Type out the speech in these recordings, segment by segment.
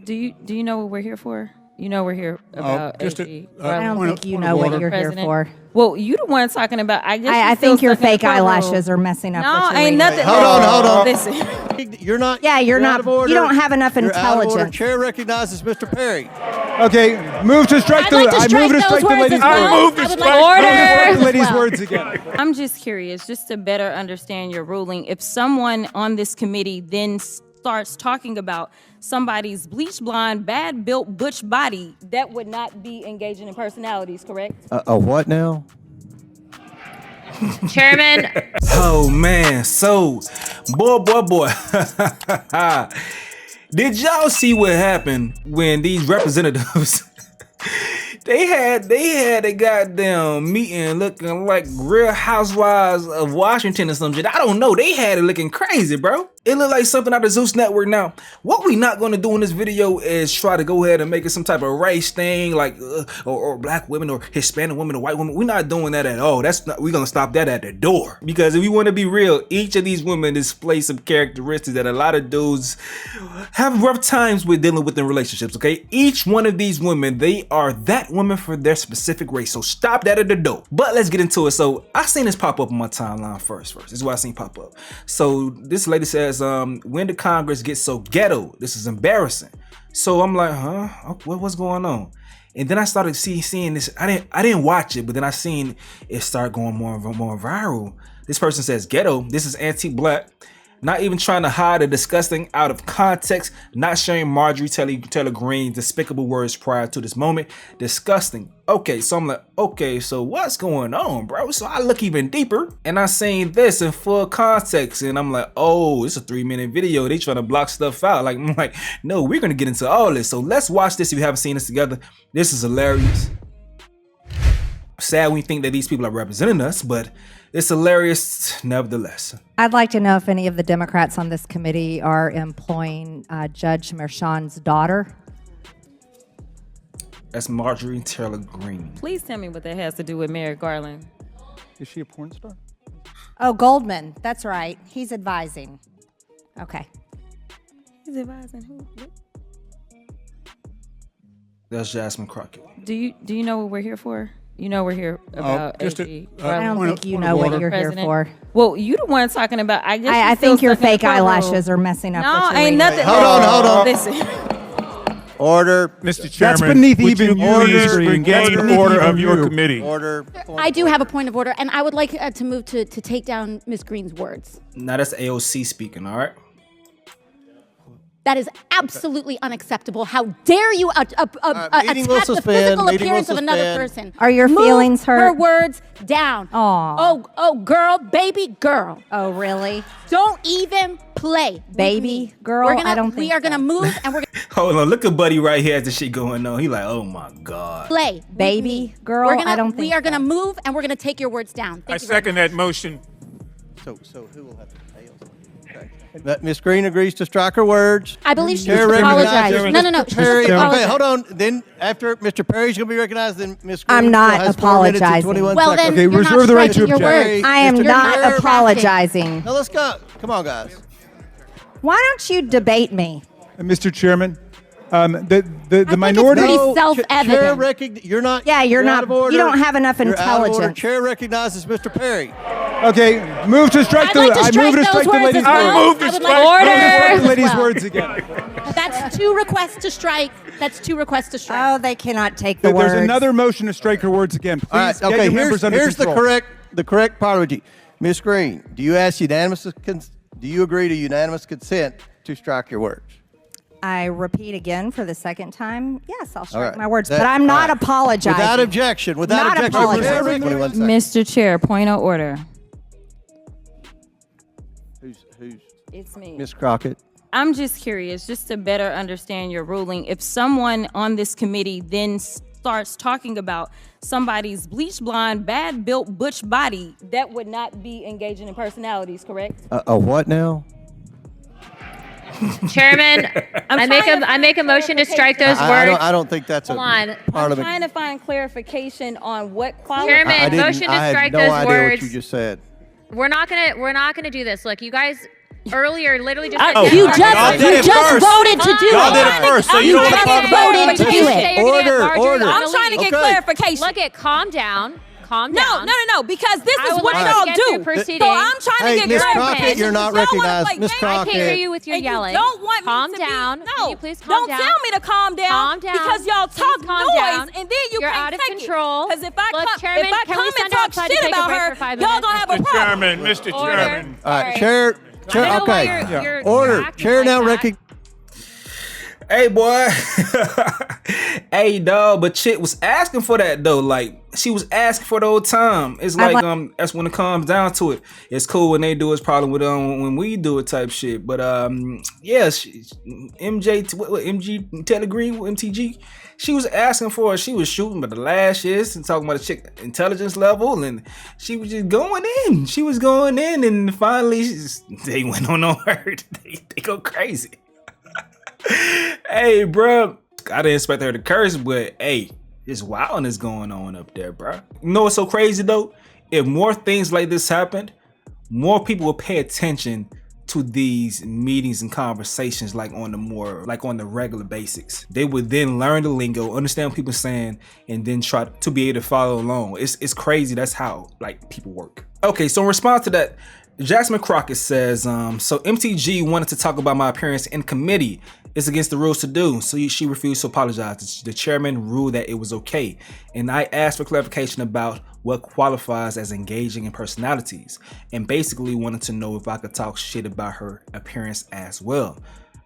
Do you know what we're here for? You know we're here about AG. I don't think you know what you're here for. Well, you the one talking about. I think your fake eyelashes are messing up. No, ain't nothing. Hold on. Listen. You're not. Yeah, you're not. You don't have enough You're out of order. intelligence. Chair recognizes Mr. Perry. Okay, move to strike the. I move to strike the lady's words. Order. The lady's words again. I'm just curious, just to better understand your ruling. If someone on this committee then starts talking about somebody's bleach blonde, bad built butch body, that would not be engaging in personalities, correct? A what now? Chairman. Oh man, so boy. Did y'all see what happened when these representatives they had a goddamn meeting looking like Real Housewives of Washington or some shit? I don't know. They had it looking crazy, bro. It looked like something out of Zeus Network. Now, what we not gonna do in this video is try to go ahead and make it some type of race thing, like or black women or Hispanic women or white women. We're not doing that at all. We're gonna stop that at the door. Because if we want to be real, each of these women display some characteristics that a lot of dudes have rough times with dealing with in relationships. Okay, each one of these women, they are that woman for their specific race. So stop that at the door. But let's get into it. So I seen this pop up on my timeline first. This is what I seen pop up. So this lady says, when did Congress get so ghetto? This is embarrassing. So I'm like, what's going on? And then I started seeing this. I didn't watch it, but then I seen it start going more viral. This person says ghetto. This is anti-black. Not even trying to hide a disgusting out of context, not sharing Marjorie Taylor Greene's despicable words prior to this moment. Disgusting. Okay, so I'm like, okay, so what's going on, bro? So I look even deeper and I seen this in full context and I'm like, oh, it's a 3-minute video. They trying to block stuff out. I'm like, no, we're gonna get into all this. So let's watch this if you haven't seen this together. This is hilarious. Sad when you think that these people are representing us, but it's hilarious nevertheless. I'd like to know if any of the Democrats on this committee are employing Judge Merchan's daughter. That's Marjorie Taylor Greene. Please tell me what that has to do with Merrick Garland. Is she a porn star? Oh, Goldman. That's right. He's advising. Okay. He's advising who? That's Jasmine Crockett. Do you know what we're here for? You know we're here about AG. I don't think you know what you're here for. Well, you the one talking about. I think your fake eyelashes are messing up. No, ain't nothing. Hold on. Listen. Order. Mr. Chairman, that's beneath even the order of your committee. Order. I do have a point of order, and I would like to move to take down Ms. Greene's words. Now that's AOC speaking, all right? That is absolutely unacceptable. How dare you attack the suspend. physical Meeting appearance will of another suspend. person? Are your feelings hurt? Her words down. Aw. Oh, girl, baby girl. Oh, really? Don't even play. Baby girl? I don't think we are gonna move and we're gonna Hold on, look at Buddy right here as the shit going on. He like, oh my God. play. Baby girl? I don't think we are gonna move and we're gonna take your words down. I second that motion. So who will have to pay? Ms. Greene agrees to strike her words. I believe she Chair needs to apologize. recognizes No. Mr. She Perry. needs to apologize. Okay, hold on. Then after Mr. Perry's going to be recognized, then Ms. Greene I'm not has 4 minutes and apologizing. 21 Well, seconds. then Okay, you're reserve not the right to striking your object. words. I am Mr. not Perry. apologizing. Now let's go. Come on, guys. Why don't you debate me? Mr. Chairman, the it's minority. pretty No, self-evident. You're not. Yeah, you're not. out of order. You don't have enough You're out of order. intelligence. Chair recognizes Mr. Perry. Okay, move to strike I'd like to I strike move to strike those the words lady's as well. words. I would Order. The lady's well. words again. That's 2 requests to strike. That's 2 requests to strike. Oh, they cannot take the There's words. another motion to strike her words again. Please All right. get Okay. your members under Here's control. the correct apology. Ms. Greene, do you agree to unanimous consent to strike your words? I repeat again for the second time. Yes, I'll All strike right. my words, That- but I'm not all right. apologizing. Without objection. Without Not objection. apologizing. 21 seconds. Mr. Chair, point of order. Who's It's me. Ms. Crockett? I'm just curious, just to better understand your ruling. If someone on this committee then starts talking about somebody's bleach blonde, bad built butch body, that would not be engaging in personalities, correct? A what now? Chairman, I make a motion to strike those words. I don't think that's Hold on. I'm Parliament. trying to find clarification on what qualifies. Chairman, motion to I strike had no those idea words. what you just said. We're not gonna do this. Look, you guys, earlier, literally just. You just voted to do Y'all did it. it first, so you You don't want to talk just about voted to do it. Order. I'm trying to get clarification. Look at, calm down. Calm down. No, because this I is would what like y'all to get do. through proceedings. So I'm trying to get Miss clarification. Crockett, you're not Y'all wanna recognized. play Miss games? Crockett. I can't hear you with your And yelling. You don't want calm me to down. Be, Can no, you please calm don't down? tell me to calm down. Calm down. Because y'all Please talk calm noise, down. and then you You're can't out of take control. Because if Look, I Chairman, come can we and send her talk outside to shit take a about break her, for 5 y'all minutes? gonna have a Mr. problem. Chairman, Mr. Chairman. All right, Chair. I don't know why Okay. you're Order. acting Chair like now that. recognize. Hey, boy. Hey, dog. But Chick was asking for that, though. Like, she was asking for the whole time. It's like, that's when it comes down to it. It's cool when they do it. It's probably with when we do it type shit. But, yeah, MG, Taylor Greene, MTG, she was asking for it. She was shooting by the lashes and talking about the chick intelligence level. And she was just going in. She was going in. And finally, they went on her. They go crazy. Hey, bro, I didn't expect her to curse, but hey, it's wildness going on up there, bro. You know what's so crazy though? If more things like this happened, more people will pay attention to these meetings and conversations on the regular basics. They would then learn the lingo, understand what people are saying, and then try to be able to follow along. It's crazy. That's how people work. Okay, so in response to that, Jasmine Crockett says, so MTG wanted to talk about my appearance in committee. It's against the rules to do, so she refused to apologize. The chairman ruled that it was okay, and I asked for clarification about what qualifies as engaging in personalities, and basically wanted to know if I could talk shit about her appearance as well.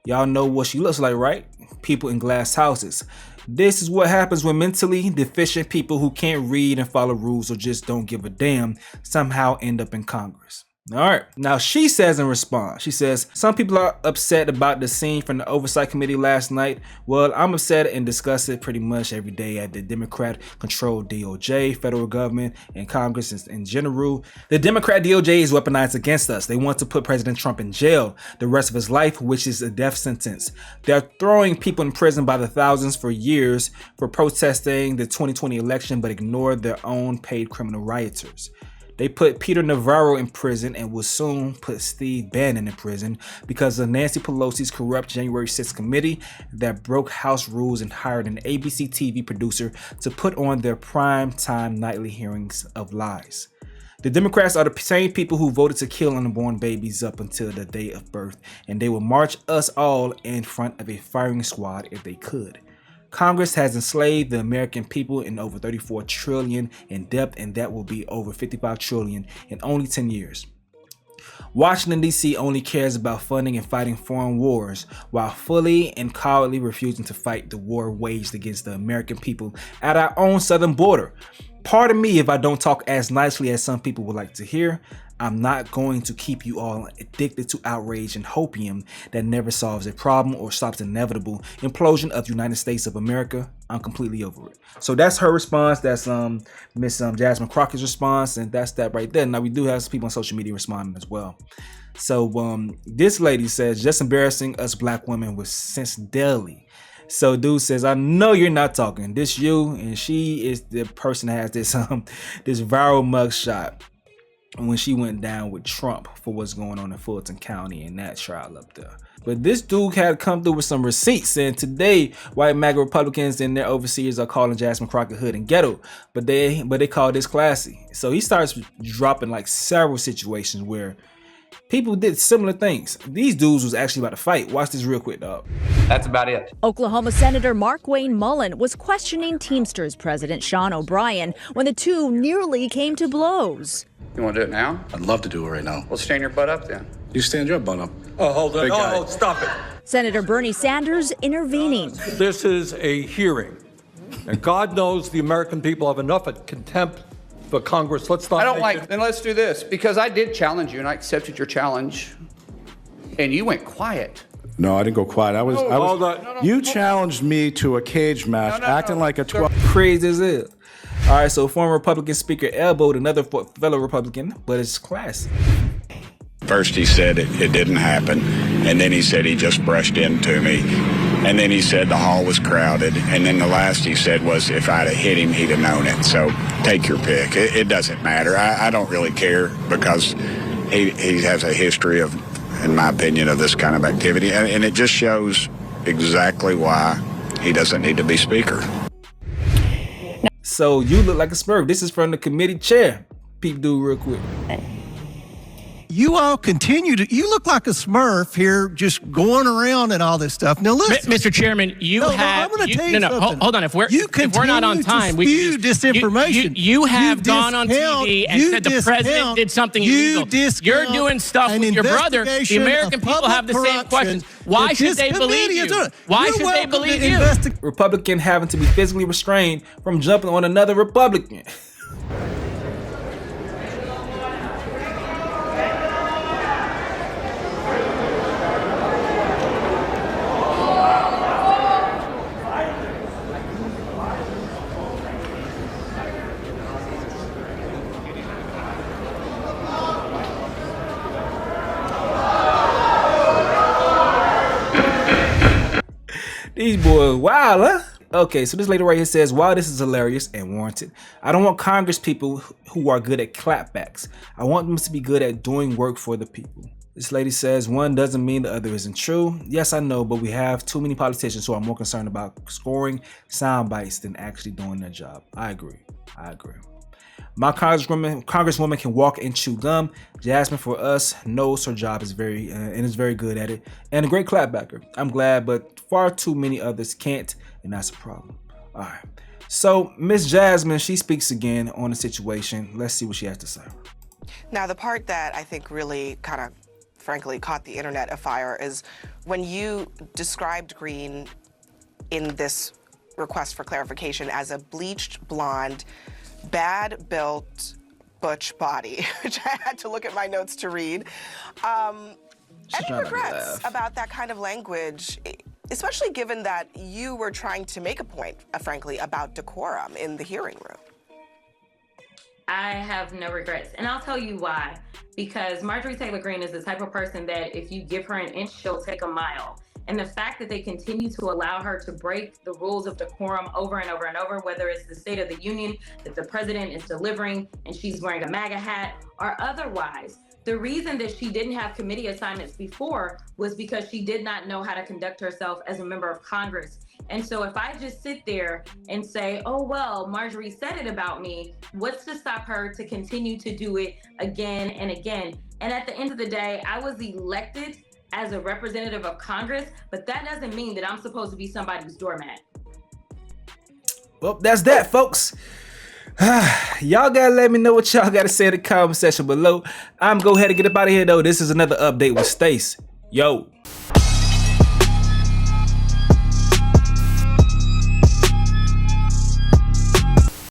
Y'all know what she looks like, right? People in glass houses. This is what happens when mentally deficient people who can't read and follow rules or just don't give a damn somehow end up in Congress. All right. Now she says in response, she says, some people are upset about the scene from the Oversight Committee last night. Well, I'm upset and discuss it pretty much every day at the Democrat-controlled DOJ, federal government, and Congress in general. The Democrat DOJ is weaponized against us. They want to put President Trump in jail the rest of his life, which is a death sentence. They're throwing people in prison by the thousands for years for protesting the 2020 election, but ignore their own paid criminal rioters. They put Peter Navarro in prison and will soon put Steve Bannon in prison because of Nancy Pelosi's corrupt January 6th committee that broke House rules and hired an ABC TV producer to put on their prime time nightly hearings of lies. The Democrats are the same people who voted to kill unborn babies up until the day of birth, and they will march us all in front of a firing squad if they could. Congress has enslaved the American people in over $34 trillion in debt, and that will be over $55 trillion in only 10 years. Washington, D.C. only cares about funding and fighting foreign wars, while fully and cowardly refusing to fight the war waged against the American people at our own southern border. Pardon me if I don't talk as nicely as some people would like to hear. I'm not going to keep you all addicted to outrage and hopium that never solves a problem or stops the inevitable implosion of the United States of America. I'm completely over it. So that's her response. That's Miss Jasmine Crockett's response, and that's that right there. Now we do have some people on social media responding as well. So this lady says, just embarrassing us black women with sense daily. So dude says, I know you're not talking. This you, and she is the person that has this this viral mugshot when she went down with Trump for what's going on in Fulton County and that trial up there. But this dude had come through with some receipts, and today white MAGA Republicans and their overseers are calling Jasmine Crockett hood and ghetto, but they call this classy. So he starts dropping several situations where people did similar things. These dudes was actually about to fight. Watch this real quick, dog. That's about it. Oklahoma Senator Mark Wayne Mullen was questioning Teamsters President Sean O'Brien when the two nearly came to blows. You want to do it now? I'd love to do it right now. Well, stand your butt up then. You stand your butt up. Oh, hold on. Big guy. Oh, stop it. Senator Bernie Sanders intervening. This is a hearing, and God knows the American people have enough contempt for Congress. Let's not. I don't like. Then let's do this, because I did challenge you and I accepted your challenge, and you went quiet. No, I didn't go quiet. I was. You challenged me to a cage match, acting like a 12. Crazy as it. All right, so former Republican Speaker elbowed another fellow Republican, but it's classy. First he said it didn't happen, and then he said he just brushed into me, and then he said the hall was crowded, and then the last he said was if I'd have hit him, he'd have known it. So take your pick. It doesn't matter. I don't really care, because he has a history of in my opinion, of this kind of activity. And it just shows exactly why he doesn't need to be speaker. So you look like a Smurf. This is from the committee chair. Peep dude real quick. You all continue to, you look like a Smurf here just going around and all this stuff. Now listen. Mr. Chairman, I'm going to tell you something. Hold on. If we're not on time, we can disinformation. You have gone on TV and said the president did something illegal. You're doing stuff with your brother. The American people have the same questions. Why should they believe you? Why should they believe you? Republican having to be physically restrained from jumping on another Republican. These boys wild, huh? Okay, so this lady right here says, while this is hilarious and warranted, I don't want Congress people who are good at clapbacks. I want them to be good at doing work for the people. This lady says, one doesn't mean the other isn't true. Yes, I know, but we have too many politicians who are more concerned about scoring sound bites than actually doing their job. I agree. My congresswoman can walk and chew gum. Jasmine, for us, knows her job is very good at it, and a great clapbacker. I'm glad, but far too many others can't, and that's a problem. All right. So Miss Jasmine, she speaks again on the situation. Let's see what she has to say. Now, the part that I think really kind of, frankly, caught the internet afire is when you described Greene in this request for clarification as a bleached blonde, bad-built butch body, which I had to look at my notes to read. Any regrets about that kind of language, especially given that you were trying to make a point, frankly, about decorum in the hearing room? I have no regrets, and I'll tell you why. Because Marjorie Taylor Greene is the type of person that if you give her an inch, she'll take a mile. And the fact that they continue to allow her to break the rules of decorum over and over and over, whether it's the State of the Union that the president is delivering and she's wearing a MAGA hat or otherwise, the reason that she didn't have committee assignments before was because she did not know how to conduct herself as a member of Congress. And so if I just sit there and say, oh, well, Marjorie said it about me, what's to stop her to continue to do it again and again? And at the end of the day, I was elected as a representative of Congress, but that doesn't mean that I'm supposed to be somebody's doormat. Well, that's that, folks. Y'all gotta let me know what y'all gotta say in the comment section below. I'm gonna go ahead and get up out of here, though. This is another update with Stace. Yo.